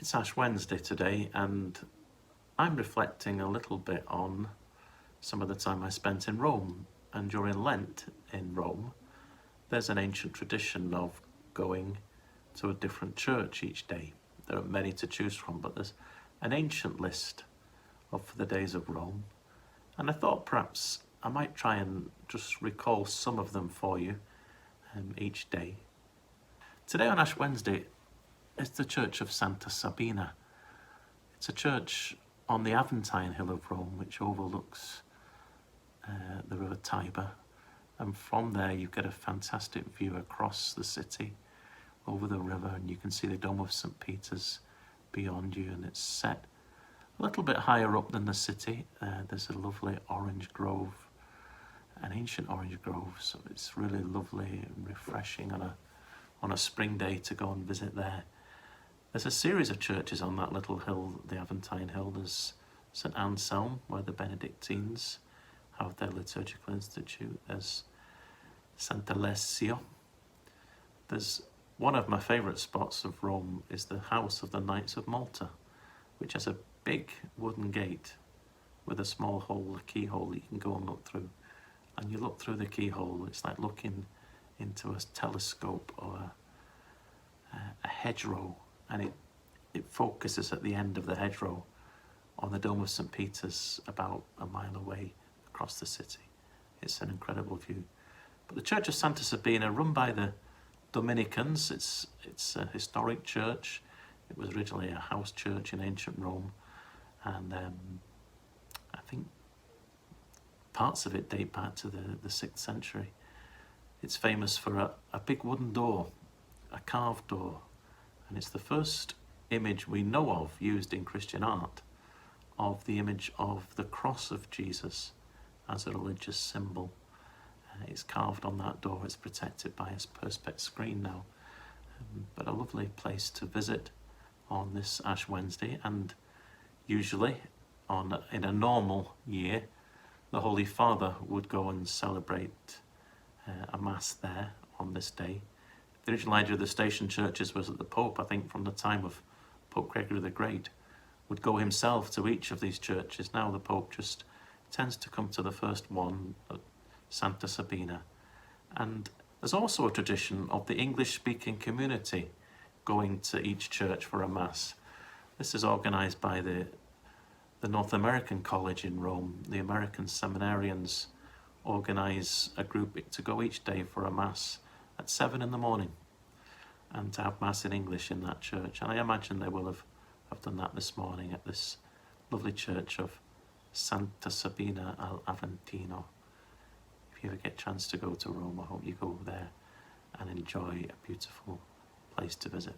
It's Ash Wednesday today, and I'm reflecting a little bit on some of the time I spent in Rome. And during Lent in Rome, there's an ancient tradition of going to a different church each day. There are many to choose from, but there's an ancient list of the days of Rome. And I thought perhaps I might try and just recall some of them for you each day. Today on Ash Wednesday is the church of Santa Sabina. It's a church on the Aventino hill of Rome, which overlooks the river Tiber. And from there you get a fantastic view across the city, over the river, and you can see the Dome of St. Peter's beyond you, and it's set a little bit higher up than the city. There's a lovely orange grove, an ancient orange grove, so it's really lovely and refreshing on a spring day to go and visit there. There's a series of churches on that little hill, the Aventine Hill. There's St. Anselm, where the Benedictines have their liturgical institute. There's Sant'Alessio. There's one of my favourite spots of Rome is the House of the Knights of Malta, which has a big wooden gate with a small hole, a keyhole that you can go and look through. And you look through the keyhole, it's like looking into a telescope or a hedgerow, and it focuses at the end of the hedgerow on the Dome of St. Peter's about a mile away across the city. It's an incredible view. But the Church of Santa Sabina, run by the Dominicans, it's a historic church. It was originally a house church in ancient Rome, and I think parts of it date back to the 6th century. It's famous for a big wooden door, a carved door, and it's the first image we know of used in Christian art of the image of the cross of Jesus as a religious symbol. It's carved on that door. It's protected by a perspex screen now, but a lovely place to visit on this Ash Wednesday. And usually in a normal year, the Holy Father would go and celebrate a mass there on this day. The original idea of the station churches was that the Pope, I think from the time of Pope Gregory the Great, would go himself to each of these churches. Now the Pope just tends to come to the first one, at Santa Sabina. And there's also a tradition of the English-speaking community going to each church for a mass. This is organised by the North American College in Rome. The American seminarians organise a group to go each day for a mass at 7 in the morning and to have mass in English in that church. And I imagine they will have done that this morning at this lovely church of Santa Sabina al Aventino. If you ever get a chance to go to Rome, I hope you go there and enjoy a beautiful place to visit.